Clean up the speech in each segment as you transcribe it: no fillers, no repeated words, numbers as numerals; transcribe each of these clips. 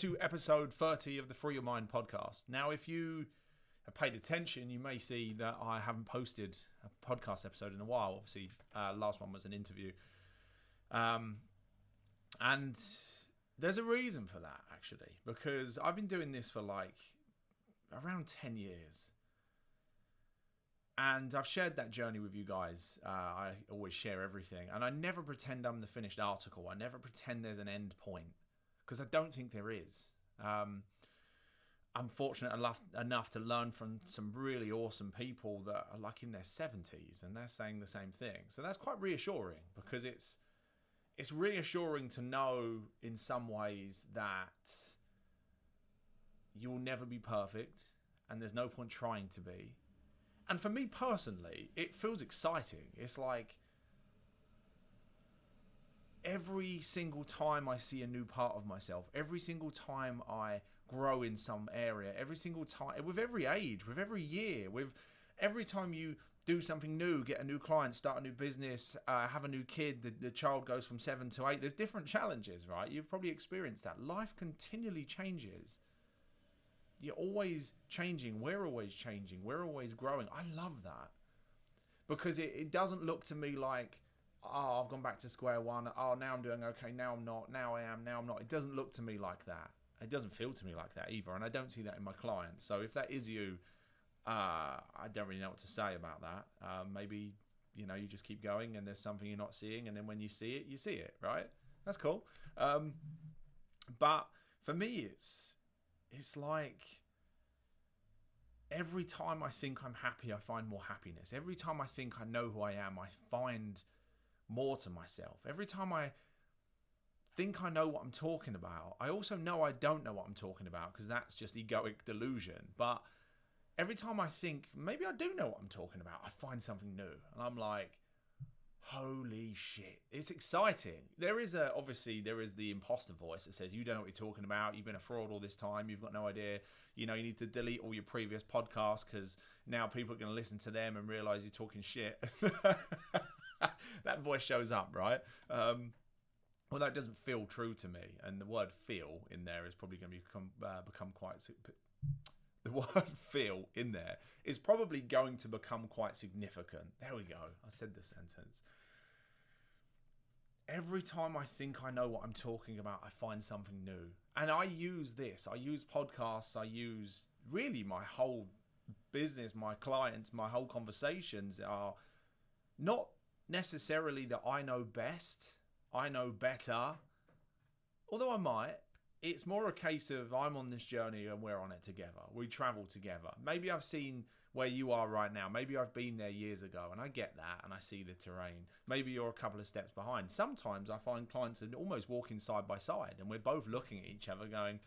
to episode 30 of the Free Your Mind podcast. Now, if you have paid attention, you may see that I haven't posted a podcast episode in a while. Obviously, last one was an interview. And there's a reason for that, actually, because I've been doing this for like around 10 years. And I've shared that journey with you guys. I always share everything. And I never pretend I'm the finished article. I never pretend there's an end point, because I don't think there is. I'm fortunate enough to learn from some really awesome people that are like in their 70s, and they're saying the same thing. So that's quite reassuring, because it's reassuring to know in some ways that you'll never be perfect, and there's no point trying to be. And for me personally, it feels exciting. It's like every single time I see a new part of myself, every single time I grow in some area, every single time, with every age, with every year, with every time you do something new, get a new client, start a new business, have a new kid, the child goes from 7 to 8, there's different challenges, right? You've probably experienced that. Life continually changes. You're always changing. We're always changing. We're always growing. I love that, because it doesn't look to me like, oh, I've gone back to square one. Oh, now I'm doing okay. Now I'm not. Now I am. Now I'm not. It doesn't look to me like that. It doesn't feel to me like that either. And I don't see that in my clients. So if that is you, I don't really know what to say about that. Maybe, you just keep going and there's something you're not seeing. And then when you see it, right? That's cool. But for me, it's like every time I think I'm happy, I find more happiness. Every time I think I know who I am, I find more to myself. Every time I think I know what I'm talking about, I also know I don't know what I'm talking about, because that's just egoic delusion. But every time I think maybe I do know what I'm talking about, I find something new, and I'm like, holy shit, it's exciting. Obviously there is the imposter voice that says, you don't know what you're talking about, you've been a fraud all this time, you've got no idea, you need to delete all your previous podcasts, because now people are going to listen to them and realize you're talking shit. That voice shows up, right? Although it doesn't feel true to me, and the word feel in there is probably going to become quite... The word feel in there is probably going to become quite significant. There we go. I said the sentence. Every time I think I know what I'm talking about, I find something new. And I use this. I use podcasts. I use really my whole business, my clients, my whole conversations are not necessarily that I know best, I know better, although I might. It's more a case of I'm on this journey and we're on it together. We travel together. Maybe I've seen where you are right now. Maybe I've been there years ago and I get that and I see the terrain. Maybe you're a couple of steps behind. Sometimes I find clients are almost walking side by side and we're both looking at each other going,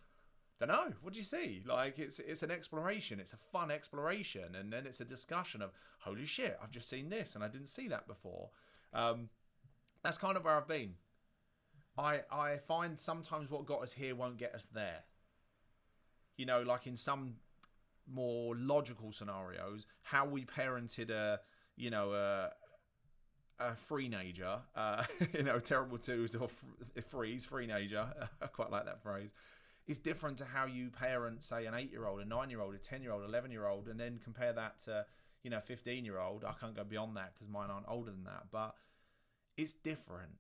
don't know, what do you see? Like it's an exploration. It's a fun exploration. And then it's a discussion of, holy shit, I've just seen this and I didn't see that before. That's kind of where I've been. I find sometimes what got us here won't get us there. Like in some more logical scenarios, how we parented a free-nager, terrible twos or free-nager, I quite like that phrase, is different to how you parent, say, an 8-year-old, a 9-year-old, a 10-year-old, 11-year-old, and then compare that to, 15-year-old. I can't go beyond that because mine aren't older than that, but it's different.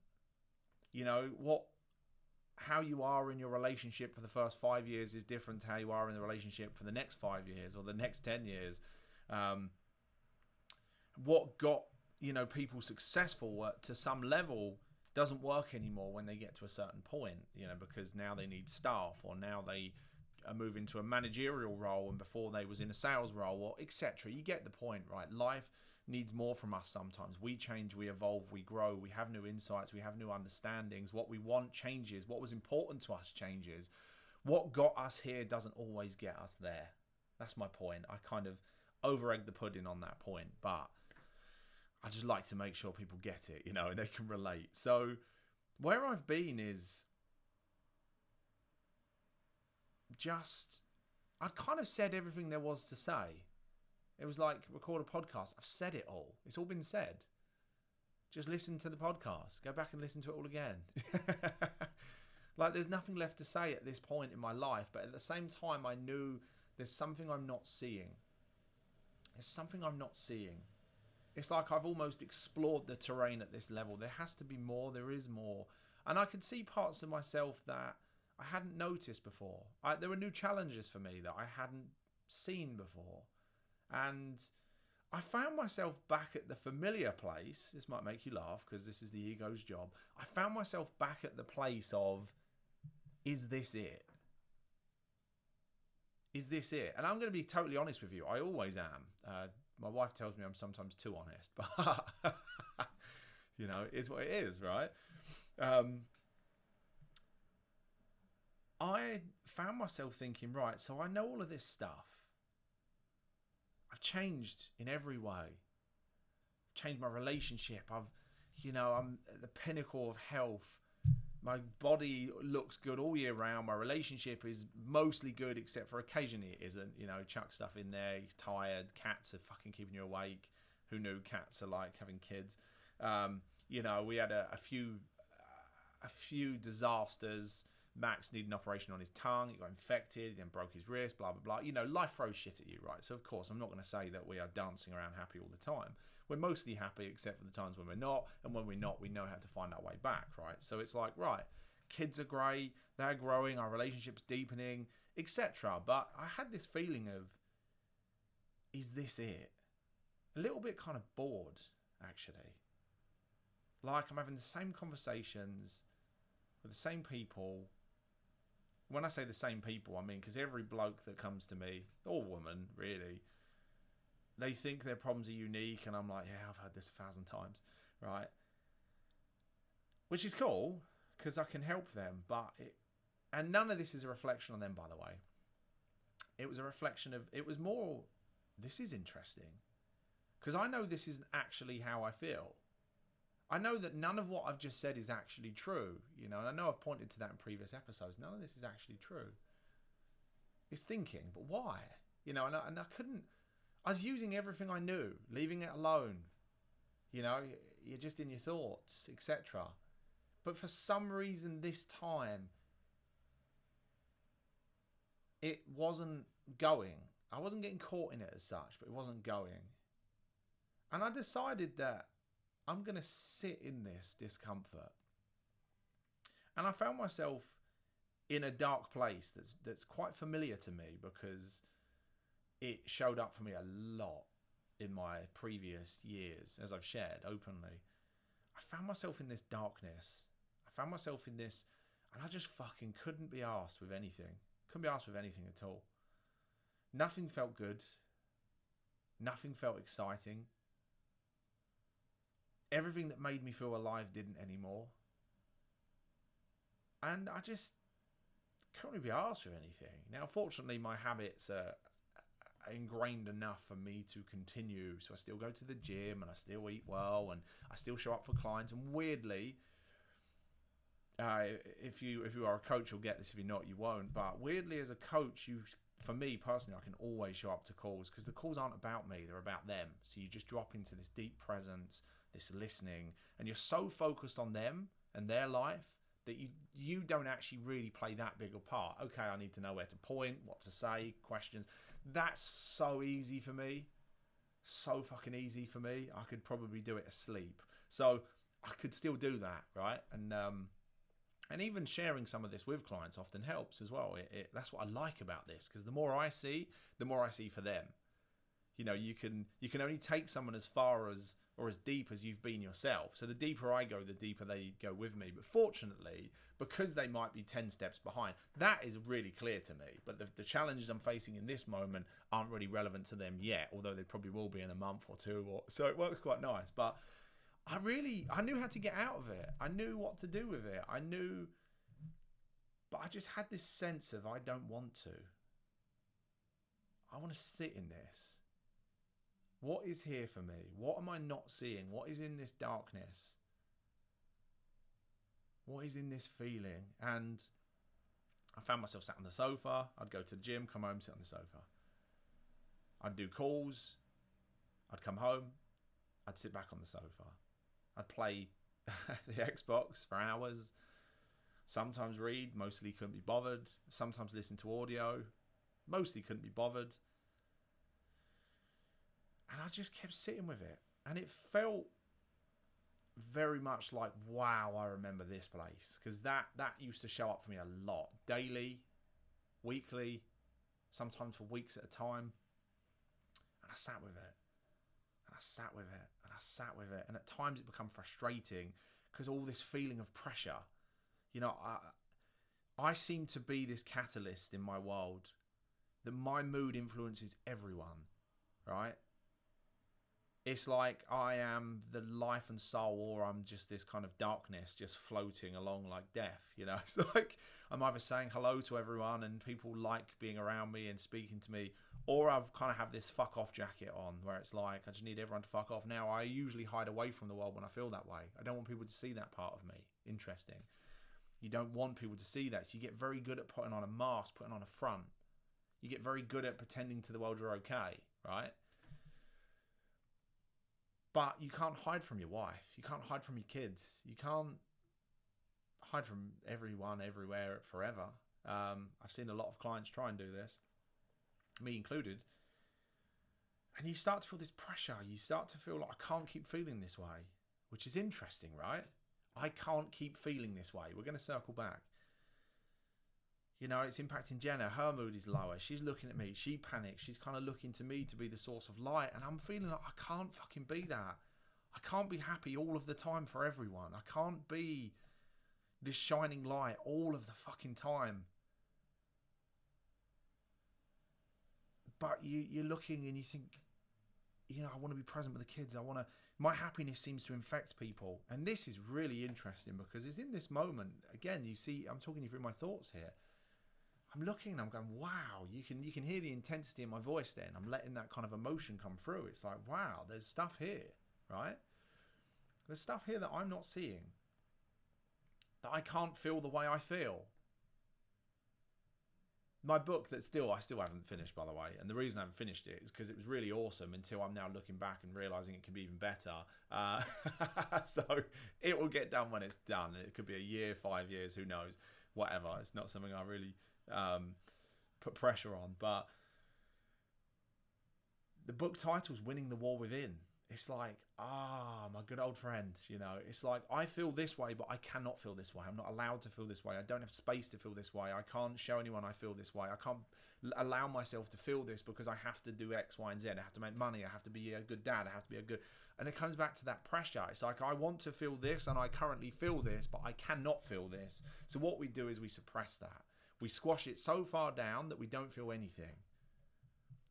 How you are in your relationship for the first 5 years is different to how you are in the relationship for the next 5 years or the next 10 years. What got, people successful to some level doesn't work anymore when they get to a certain point, because now they need staff, or now they are moving to a managerial role and before they was in a sales role, or etc. You get the point, right? Life needs more from us sometimes. We change, we evolve, we grow, we have new insights, we have new understandings. What we want changes. What was important to us changes. What got us here doesn't always get us there. That's my point. I kind of over-egg the pudding on that point, but I just like to make sure people get it, and they can relate. So where I've been is I'd kind of said everything there was to say. It was like record a podcast. I've said it all. It's all been said. Just listen to the podcast. Go back and listen to it all again. Like, there's nothing left to say at this point in my life. But at the same time, I knew there's something I'm not seeing. There's something I'm not seeing. It's like I've almost explored the terrain at this level. There has to be more. There is more. And I could see parts of myself that I hadn't noticed before. There were new challenges for me that I hadn't seen before. And I found myself back at the familiar place. This might make you laugh because this is the ego's job. I found myself back at the place of, is this it? Is this it? And I'm going to be totally honest with you. I always am. My wife tells me I'm sometimes too honest, but you know, it's what it is, right? I found myself thinking, right, so I know all of this stuff. I've changed in every way. I've changed my relationship. I'm at the pinnacle of health. My body looks good all year round. My relationship is mostly good, except for occasionally it isn't. You know, chuck stuff in there. You're tired. Cats are fucking keeping you awake. Who knew cats are like having kids? You know, we had a few disasters. Max needed an operation on his tongue. He got infected. He then broke his wrist. Blah blah blah. You know, life throws shit at you, right? So of course, I'm not going to say that we are dancing around happy all the time. We're mostly happy, except for the times when we're not, and when we're not, we know how to find our way back, right? So it's like, right, kids are great, they're growing, our relationship's deepening, etc. But I had this feeling of, is this it? A little bit kind of bored, actually. Like I'm having the same conversations with the same people. When I say the same people, I mean, because every bloke that comes to me, or woman, really, they think their problems are unique, and I'm like, yeah, I've heard this 1,000 times, right? Which is cool, because I can help them, and none of this is a reflection on them, by the way. It was a reflection of, it was more, this is interesting, because I know this isn't actually how I feel. I know that none of what I've just said is actually true, you know, and I know I've pointed to that in previous episodes. None of this is actually true. It's thinking, but why? You know, and I couldn't, I was using everything I knew, leaving it alone. You know, you're just in your thoughts, etc. But for some reason this time, it wasn't going. I wasn't getting caught in it as such, but it wasn't going. And I decided that I'm going to sit in this discomfort. And I found myself in a dark place that's quite familiar to me, because it showed up for me a lot in my previous years, as I've shared openly. I found myself in this darkness. I found myself in this, and I just fucking couldn't be arsed with anything. Couldn't be arsed with anything at all. Nothing felt good. Nothing felt exciting. Everything that made me feel alive didn't anymore. And I just couldn't be arsed with anything. Now, fortunately, my habits are ingrained enough for me to continue. So I still go to the gym, and I still eat well, and I still show up for clients. And weirdly, if you are a coach, you'll get this. If you're not, you won't. But weirdly, as a coach, for me personally, I can always show up to calls, because the calls aren't about me, they're about them. So you just drop into this deep presence, this listening, and you're so focused on them and their life that you don't actually really play that big a part. Okay, I need to know where to point, what to say, questions. That's so easy for me. So fucking easy for me. I could probably do it asleep. So I could still do that, right? And even sharing some of this with clients often helps as well. That's what I like about this, because the more I see for them. You know, you can only take someone as far as, or as deep as you've been yourself. So the deeper I go, the deeper they go with me. But fortunately, because they might be 10 steps behind, that is really clear to me. But the challenges I'm facing in this moment aren't really relevant to them yet, although they probably will be in a month or two. So it works quite nice. But I knew how to get out of it. I knew what to do with it. But I just had this sense of, I don't want to. I want to sit in this. What is here for me? What am I not seeing? What is in this darkness? What is in this feeling? And I found myself sat on the sofa. I'd go to the gym, come home, sit on the sofa. I'd do calls. I'd come home. I'd sit back on the sofa. I'd play the Xbox for hours. Sometimes read, mostly couldn't be bothered. Sometimes listen to audio, mostly couldn't be bothered. And I just kept sitting with it. And it felt very much like, wow, I remember this place. Because that used to show up for me a lot. Daily, weekly, sometimes for weeks at a time. And I sat with it. And I sat with it. And I sat with it. And at times it became frustrating because all this feeling of pressure. You know, I seem to be this catalyst in my world that my mood influences everyone, right? It's like I am the life and soul, or I'm just this kind of darkness just floating along like death, you know? It's like I'm either saying hello to everyone and people like being around me and speaking to me, or I kind of have this fuck off jacket on where it's like I just need everyone to fuck off. Now, I usually hide away from the world when I feel that way. I don't want people to see that part of me. Interesting. You don't want people to see that. So you get very good at putting on a mask, putting on a front. You get very good at pretending to the world you're okay, right? But you can't hide from your wife. You can't hide from your kids. You can't hide from everyone, everywhere, forever. I've seen a lot of clients try and do this, me included. And you start to feel this pressure. You start to feel like, I can't keep feeling this way, which is interesting, right? I can't keep feeling this way. We're going to circle back. You know, it's impacting Jenna. Her mood is lower. She's looking at me. She panics. She's kind of looking to me to be the source of light. And I'm feeling like I can't fucking be that. I can't be happy all of the time for everyone. I can't be this shining light all of the fucking time. But you're looking and you think, you know, I want to be present with the kids. My happiness seems to infect people. And this is really interesting because it's in this moment. Again, you see, I'm talking you through my thoughts here. I'm looking and I'm going, wow, you can hear the intensity in my voice then. I'm letting that kind of emotion come through. It's like, wow, there's stuff here, right? There's stuff here that I'm not seeing. That I can't feel the way I feel. My book that I still haven't finished, by the way. And the reason I haven't finished it is because it was really awesome until I'm now looking back and realizing it can be even better. So it will get done when it's done. It could be a year, 5 years, who knows, whatever. It's not something I really put pressure on. But the book title's Winning the War Within. It's like, my good old friend, you know, it's like I feel this way, but I cannot feel this way. I'm not allowed to feel this way. I don't have space to feel this way. I can't show anyone I feel this way. I can't allow myself to feel this because I have to do X, Y, and Z. I have to make money. I have to be a good dad. I have to be a good... And it comes back to that pressure. It's like, I want to feel this and I currently feel this, but I cannot feel this. So what we do is we suppress that. We squash it so far down that we don't feel anything,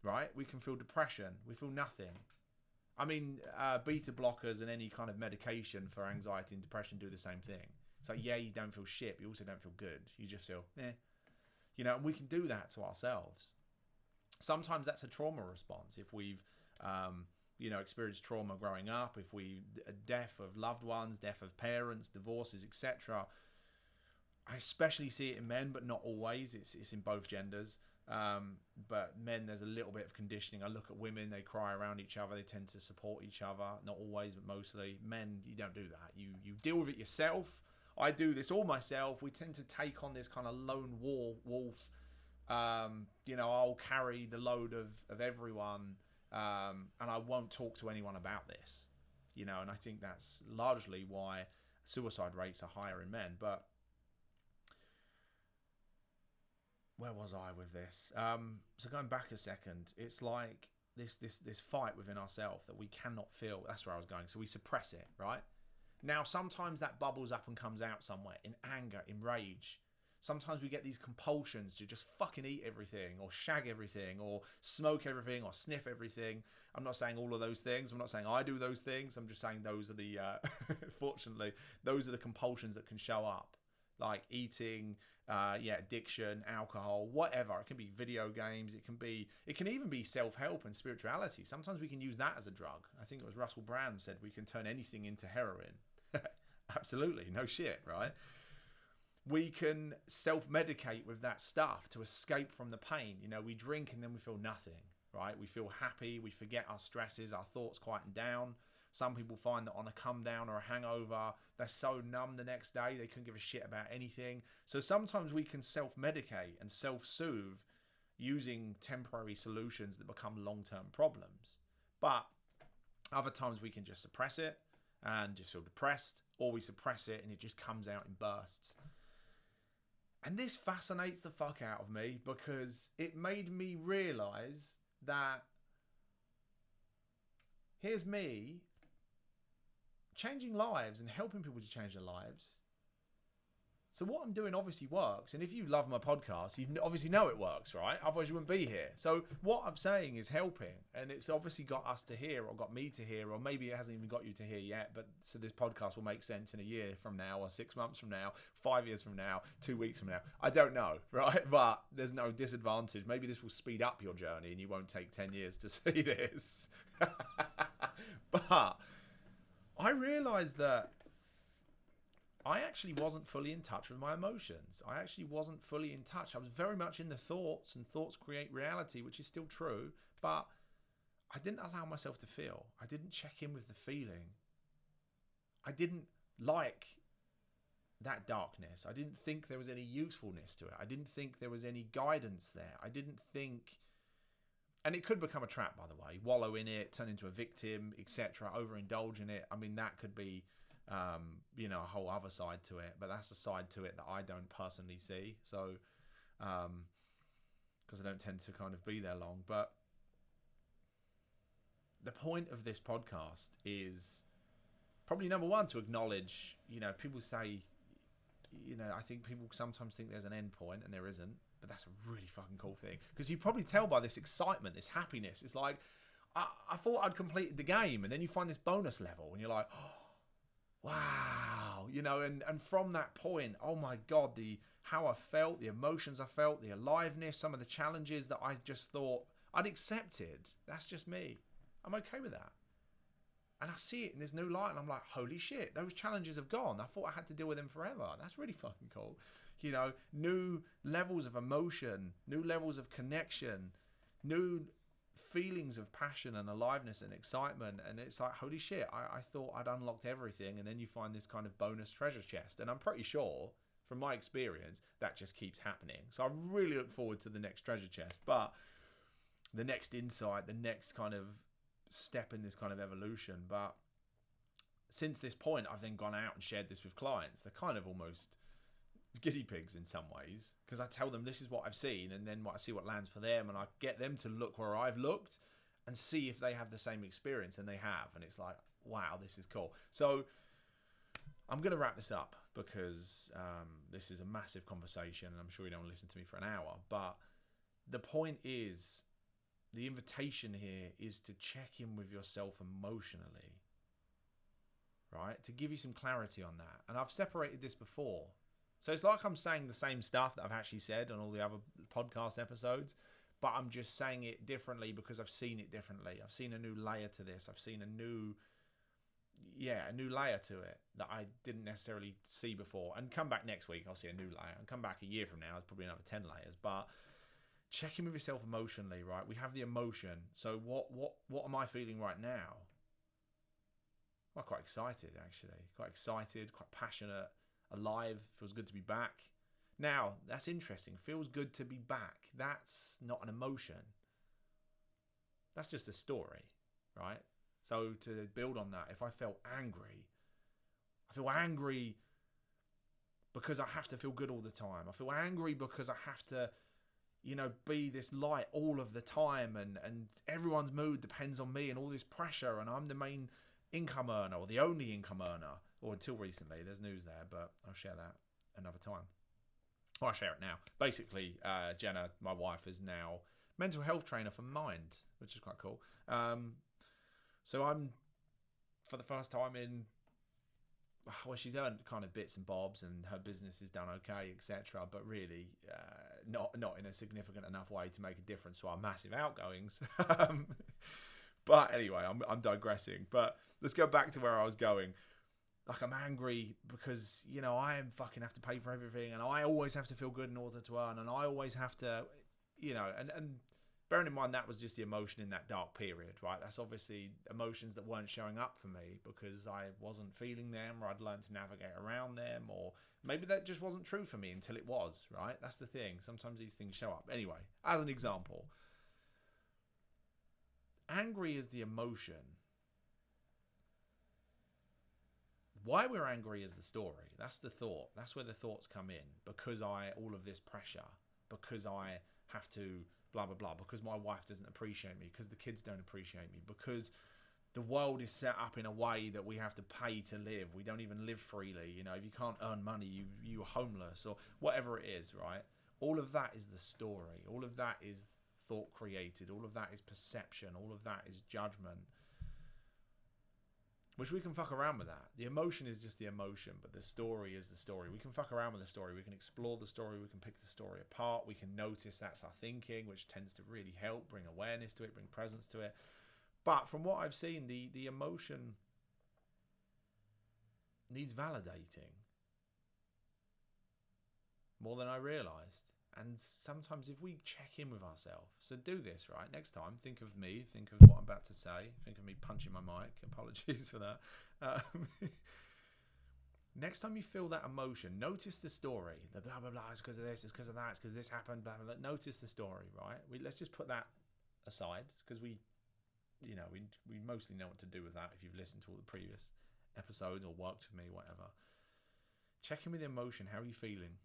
right? We can feel depression. We feel nothing. I mean, beta blockers and any kind of medication for anxiety and depression do the same thing. It's like, yeah, you don't feel shit, but you also don't feel good. You just feel, you know, and we can do that to ourselves. Sometimes that's a trauma response. If we've, you know, experienced trauma growing up, if death of loved ones, death of parents, divorces, etc. I especially see it in men, but not always. It's in both genders. But men, there's a little bit of conditioning. I look at women, they cry around each other, they tend to support each other, not always, but mostly. Men, you don't do that. You deal with it yourself. I do this all myself. We tend to take on this kind of lone wolf. You know, I'll carry the load of everyone, and I won't talk to anyone about this. You know, and I think that's largely why suicide rates are higher in men. But where was I with this? So going back a second, it's like this fight within ourselves that we cannot feel. That's where I was going. So we suppress it, right? Now, sometimes that bubbles up and comes out somewhere in anger, in rage. Sometimes we get these compulsions to just fucking eat everything or shag everything or smoke everything or sniff everything. I'm not saying all of those things. I'm not saying I do those things. I'm just saying those are the, fortunately, those are the compulsions that can show up. Like eating, addiction, alcohol, whatever. It can be video games. It can even be self-help and spirituality. Sometimes we can use that as a drug. I think it was Russell Brand said we can turn anything into heroin. Absolutely, no shit, right? We can self-medicate with that stuff to escape from the pain. You know, we drink and then we feel nothing, right? We feel happy. We forget our stresses. Our thoughts quieten down. Some people find that on a come down or a hangover, they're so numb the next day, they couldn't give a shit about anything. So sometimes we can self-medicate and self-soothe using temporary solutions that become long-term problems. But other times we can just suppress it and just feel depressed, or we suppress it and it just comes out in bursts. And this fascinates the fuck out of me because it made me realize that here's me changing lives and helping people to change their lives. So what I'm doing obviously works. And if you love my podcast, you obviously know it works, right? Otherwise you wouldn't be here. So what I'm saying is helping. And it's obviously got us to hear, or got me to hear, or maybe it hasn't even got you to hear yet. But so this podcast will make sense in a year from now, or 6 months from now, 5 years from now, 2 weeks from now. I don't know, right? But there's no disadvantage. Maybe this will speed up your journey and you won't take 10 years to see this. But I realized that I actually wasn't fully in touch with my emotions. I actually wasn't fully in touch. I was very much in the thoughts, and thoughts create reality, which is still true. But I didn't allow myself to feel. I didn't check in with the feeling. I didn't like that darkness. I didn't think there was any usefulness to it. I didn't think there was any guidance there. I didn't think... And it could become a trap, by the way. Wallow in it, turn into a victim, etc. Overindulge in it. I mean, that could be... a whole other side to it, but that's a side to it that I don't personally see. So, because I don't tend to kind of be there long. But the point of this podcast is probably number one, to acknowledge, people say, I think people sometimes think there's an end point and there isn't, but that's a really fucking cool thing. Because you probably tell by this excitement, this happiness. It's like, I thought I'd completed the game, and then you find this bonus level and you're like, oh, wow, and from that point, oh my God, how I felt, the emotions I felt, the aliveness, some of the challenges that I just thought I'd accepted. That's just me. I'm okay with that. And I see it in this new light, and I'm like, holy shit, those challenges have gone. I thought I had to deal with them forever. That's really fucking cool. New levels of emotion, new levels of connection, new feelings of passion and aliveness and excitement, and it's like, holy shit, I thought I'd unlocked everything, and then you find this kind of bonus treasure chest, and I'm pretty sure from my experience that just keeps happening. So I really look forward to the next treasure chest, but the next insight, the next kind of step in this kind of evolution. But since this point, I've then gone out and shared this with clients. They're kind of almost guinea pigs in some ways, because I tell them this is what I've seen, and then I see what lands for them, and I get them to look where I've looked and see if they have the same experience, and they have, and it's like, wow, this is cool. So I'm going to wrap this up because this is a massive conversation, and I'm sure you don't want to listen to me for an hour, but the point is, the invitation here is to check in with yourself emotionally, right? To give you some clarity on that. And I've separated this before. So it's like I'm saying the same stuff that I've actually said on all the other podcast episodes, but I'm just saying it differently because I've seen it differently. I've seen a new layer to this. I've seen a new layer to it that I didn't necessarily see before. And come back next week, I'll see a new layer. And come back a year from now, it's probably another 10 layers. But check in with yourself emotionally, right? We have the emotion. So what am I feeling right now? Well, quite excited, actually. Quite excited, quite passionate. Alive, feels good to be back. Now, that's interesting. Feels good to be back. That's not an emotion. That's just a story, right? So to build on that, if I felt angry, I feel angry because I have to feel good all the time. I feel angry because I have to, be this light all of the time, and everyone's mood depends on me, and all this pressure, and I'm the main income earner, or the only income earner. Or until recently, there's news there, but I'll share that another time. Or I'll share it now. Basically, Jenna, my wife, is now mental health trainer for Mind, which is quite cool. So I'm, for the first time in, well, she's earned kind of bits and bobs, and her business is done okay, etc. But really, not in a significant enough way to make a difference to our massive outgoings. But anyway, I'm digressing. But let's go back to where I was going. Like, I'm angry because, I fucking have to pay for everything, and I always have to feel good in order to earn, and I always have to, and bearing in mind that was just the emotion in that dark period, right? That's obviously emotions that weren't showing up for me because I wasn't feeling them, or I'd learned to navigate around them, or maybe that just wasn't true for me until it was, right? That's the thing. Sometimes these things show up. Anyway, as an example, angry is the emotion. Why we're angry is the story. That's the thought. That's where the thoughts come in. Because all of this pressure, because I have to blah, blah, blah, because my wife doesn't appreciate me, because the kids don't appreciate me, because the world is set up in a way that we have to pay to live. We don't even live freely. You know, if you can't earn money, you're homeless, or whatever it is, right? All of that is the story. All of that is thought created. All of that is perception. All of that is judgment. Which we can fuck around with that. The emotion is just the emotion, but the story is the story. We can fuck around with the story. We can explore the story. We can pick the story apart. We can notice that's our thinking, which tends to really help bring awareness to it, bring presence to it. But from what I've seen, the emotion needs validating more than I realised. And sometimes if we check in with ourselves, so do this, right? Next time, think of me, think of what I'm about to say, think of me punching my mic. Apologies for that. Next time you feel that emotion, notice the story. The blah, blah, blah, it's because of this, it's because of that, it's because this happened, blah, blah, blah. Notice the story, right? Let's just put that aside, because we mostly know what to do with that if you've listened to all the previous episodes or worked with me, whatever. Check in with the emotion. How are you feeling?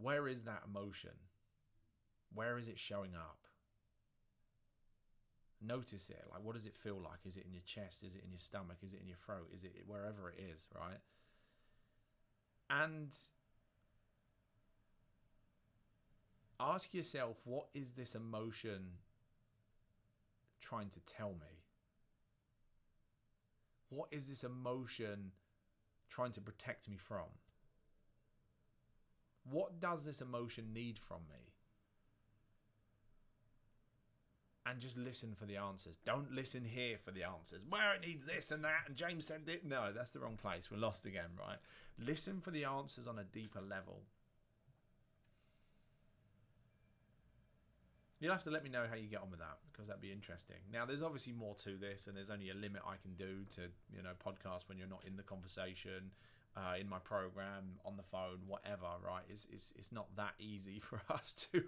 Where is that emotion? Where is it showing up? Notice it. Like, what does it feel like? Is it in your chest? Is it in your stomach? Is it in your throat? Is it wherever it is, right? And ask yourself, what is this emotion trying to tell me? What is this emotion trying to protect me from? What does this emotion need from me? And just listen for the answers. Don't listen here for the answers. Where it needs this and that, and James said it. No, that's the wrong place. We're lost again, right? Listen for the answers on a deeper level. You'll have to let me know how you get on with that, because that'd be interesting. Now, there's obviously more to this, and there's only a limit I can do to, podcast when you're not in the conversation. In my program, on the phone, whatever, right? It's not that easy for us to,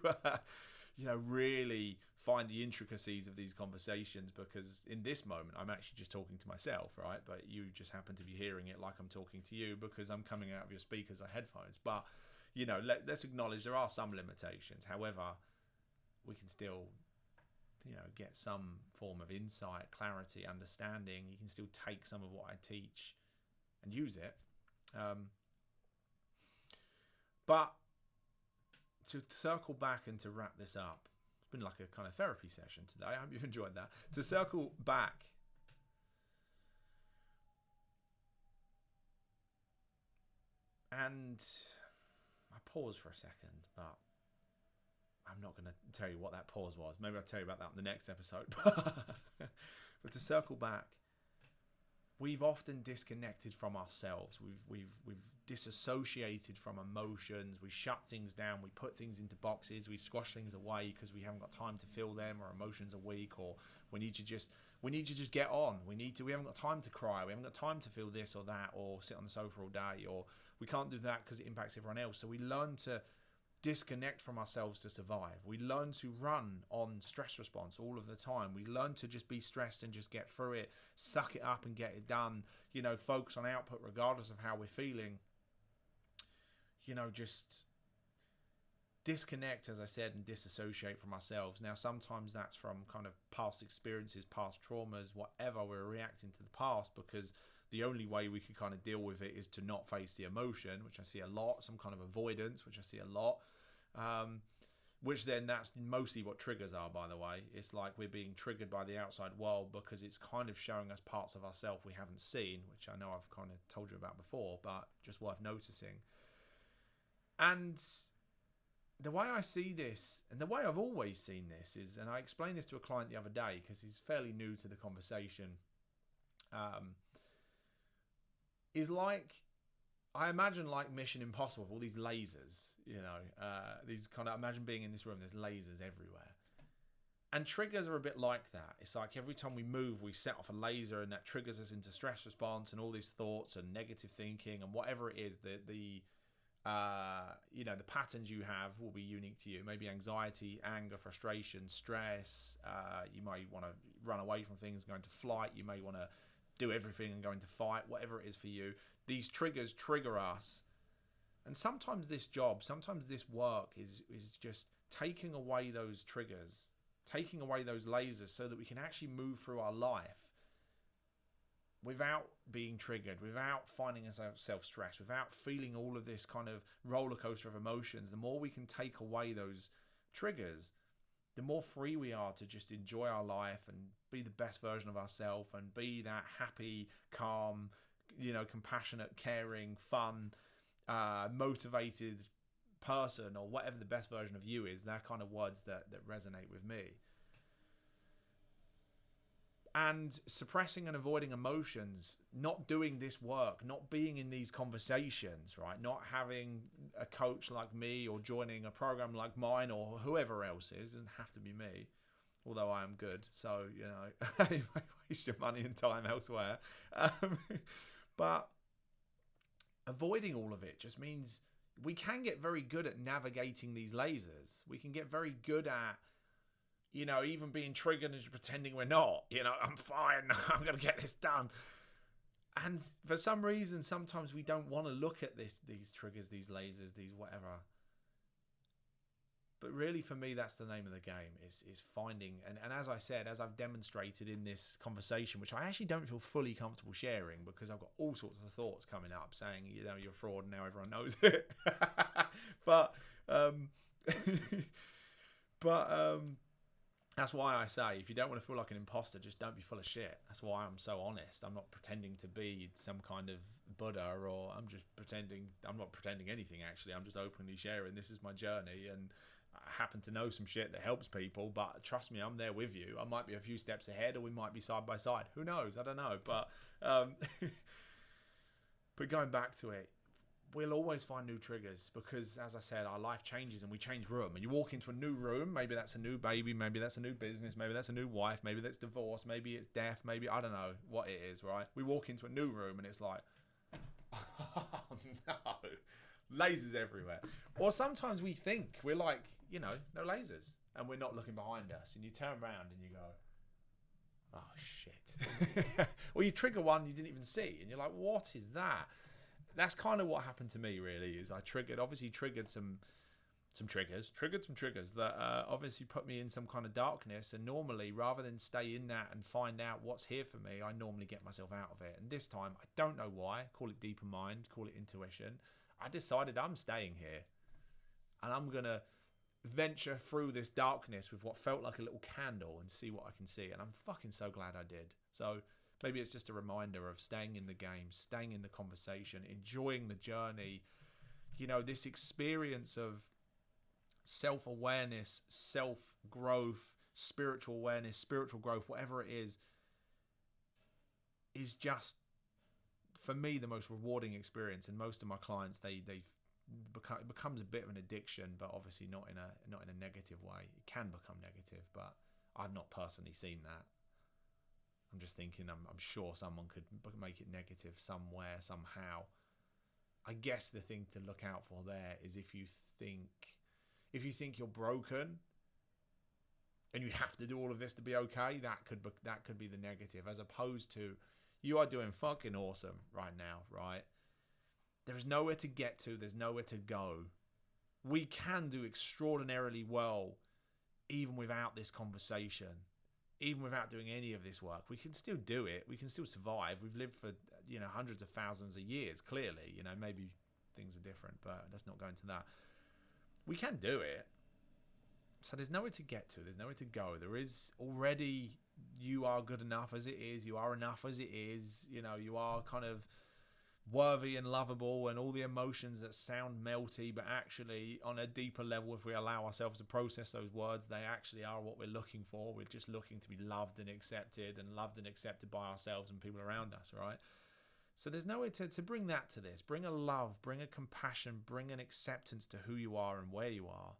really find the intricacies of these conversations, because in this moment, I'm actually just talking to myself, right? But you just happen to be hearing it like I'm talking to you, because I'm coming out of your speakers or headphones. But, let's acknowledge there are some limitations. However, we can still, get some form of insight, clarity, understanding. You can still take some of what I teach and use it. But to circle back and to wrap this up, it's been like a kind of therapy session today. I hope you've enjoyed that. To circle back, and I pause for a second, but I'm not going to tell you what that pause was. Maybe I'll tell you about that in the next episode. But to circle back, we've often disconnected from ourselves. We've disassociated from emotions. We shut things down. We put things into boxes. We squash things away because we haven't got time to feel them, or emotions are weak, or we need to just get on. We haven't got time to cry. We haven't got time to feel this or that, or sit on the sofa all day, or we can't do that because it impacts everyone else. So we learn to disconnect from ourselves to survive. We learn to run on stress response all of the time. We learn to just be stressed and just get through it, suck it up and get it done, focus on output regardless of how we're feeling. Just disconnect, as I said, and disassociate from ourselves. Now, sometimes that's from kind of past experiences, past traumas, whatever. We're reacting to the past because the only way we can kind of deal with it is to not face the emotion, which I see a lot, some kind of avoidance, which I see a lot, which then that's mostly what triggers are, by the way. It's like we're being triggered by the outside world because it's kind of showing us parts of ourselves we haven't seen, which I know I've kind of told you about before, but just worth noticing. And the way I see this, and the way I've always seen this is, and I explained this to a client the other day because he's fairly new to the conversation, is like I imagine like Mission Impossible with all these lasers, these kind of, imagine being in this room, there's lasers everywhere. And triggers are a bit like that. It's like every time we move, we set off a laser, and that triggers us into stress response and all these thoughts and negative thinking and whatever it is. The patterns you have will be unique to you. Maybe anxiety, anger, frustration, stress. You might want to run away from things, go into flight. You may want to do everything and go into fight. Whatever it is for you, these triggers trigger us. And sometimes this work is just taking away those triggers, taking away those lasers, so that we can actually move through our life without being triggered, without finding ourselves stressed, without feeling all of this kind of roller coaster of emotions. The more we can take away those triggers, the more free we are to just enjoy our life and be the best version of ourselves and be that happy, calm, compassionate, caring, fun, motivated person, or whatever the best version of you is. That kind of words that resonate with me. And suppressing and avoiding emotions, not doing this work, not being in these conversations, right? Not having a coach like me, or joining a program like mine, or whoever else is. It doesn't have to be me, although I am good. So, you might waste your money and time elsewhere. But avoiding all of it just means we can get very good at navigating these lasers. We can get very good at, even being triggered and pretending we're not. I'm fine. I'm going to get this done. And for some reason, sometimes we don't want to look at these triggers, these lasers, these whatever. But really, for me, that's the name of the game, is finding, and as I said, as I've demonstrated in this conversation, which I actually don't feel fully comfortable sharing, because I've got all sorts of thoughts coming up saying, you're a fraud, and now everyone knows it. but that's why I say, if you don't want to feel like an imposter, just don't be full of shit. That's why I'm so honest. I'm not pretending to be some kind of Buddha, or I'm not pretending anything, actually. I'm just openly sharing, this is my journey, and I happen to know some shit that helps people, but trust me, I'm there with you. I might be a few steps ahead, or we might be side by side. Who knows? I don't know. But but going back to it, we'll always find new triggers, because, as I said, our life changes and we change room. And you walk into a new room, maybe that's a new baby, maybe that's a new business, maybe that's a new wife, maybe that's divorce, maybe it's death, maybe, I don't know what it is, right? We walk into a new room and it's like, oh no, lasers everywhere. Or sometimes we think we're like, no lasers, and we're not looking behind us, and you turn around and you go, oh shit. Or you trigger one you didn't even see, and you're like, what is that? That's kind of what happened to me, really, is I triggered some triggers that obviously put me in some kind of darkness. And normally, rather than stay in that and find out what's here for me, I normally get myself out of it. And this time, I don't know why, call it deeper mind, call it intuition, I decided I'm staying here, and I'm going to venture through this darkness with what felt like a little candle and see what I can see. And I'm fucking so glad I did. So maybe it's just a reminder of staying in the game, staying in the conversation, enjoying the journey. This experience of self-awareness, self-growth, spiritual awareness, spiritual growth, whatever it is just, for me, the most rewarding experience. And most of my clients, it becomes a bit of an addiction, but obviously not in a negative way. It can become negative, but I've not personally seen that. I'm just thinking, I'm sure someone could make it negative somewhere, somehow. I guess the thing to look out for there is if you think you're broken and you have to do all of this to be okay, that could be the negative, as opposed to, you are doing fucking awesome right now, right? There's nowhere to get to. There's nowhere to go. We can do extraordinarily well even without this conversation, even without doing any of this work. We can still do it. We can still survive. We've lived for, hundreds of thousands of years, clearly. Maybe things were different, but let's not go into that. We can do it. So there's nowhere to get to. There's nowhere to go. There is already, you are good enough as it is. You are enough as it is. You are kind of worthy and lovable, and all the emotions that sound melty, but actually on a deeper level, if we allow ourselves to process those words, they actually are what we're looking for. We're just looking to be loved and accepted by ourselves and people around us, right? So there's no way to bring that to this. Bring a love, bring a compassion, bring an acceptance to who you are and where you are,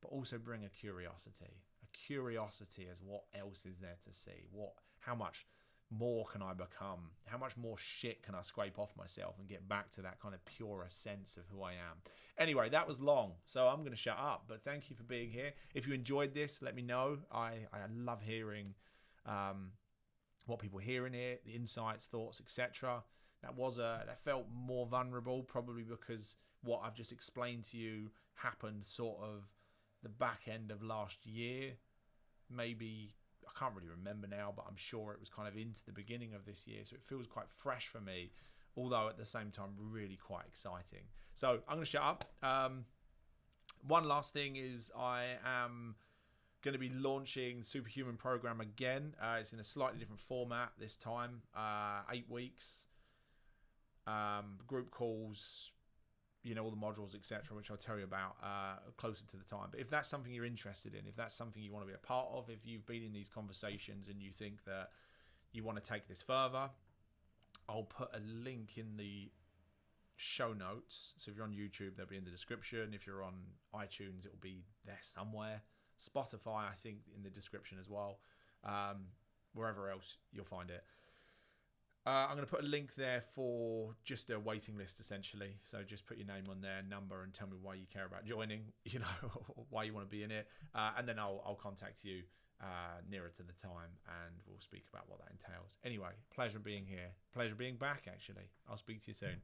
but also bring a curiosity. A curiosity as what else is there to see? How much more can I become? How much more shit can I scrape off myself and get back to that kind of purer sense of who I am? Anyway, that was long, so I'm going to shut up. But thank you for being here. If you enjoyed this, let me know. I love hearing what people hear in it, the insights, thoughts, etc. That felt more vulnerable, probably because what I've just explained to you happened sort of the back end of last year. Maybe, I can't really remember now, but I'm sure it was kind of into the beginning of this year. So it feels quite fresh for me, although at the same time, really quite exciting. So I'm going to shut up. One last thing is I am going to be launching Superhuman Program again. It's in a slightly different format this time. 8 weeks, group calls, all the modules, etc., which I'll tell you about closer to the time. But if that's something you're interested in, if that's something you want to be a part of, if you've been in these conversations and you think that you want to take this further, I'll put a link in the show notes. So if you're on YouTube, they'll be in the description. If you're on iTunes, it'll be there somewhere. Spotify, I think, in the description as well. Wherever else you'll find it. I'm going to put a link there for just a waiting list, essentially. So just put your name on there, number, and tell me why you care about joining, why you want to be in it. And then I'll contact you nearer to the time, and we'll speak about what that entails. Anyway, pleasure being here. Pleasure being back, actually. I'll speak to you soon.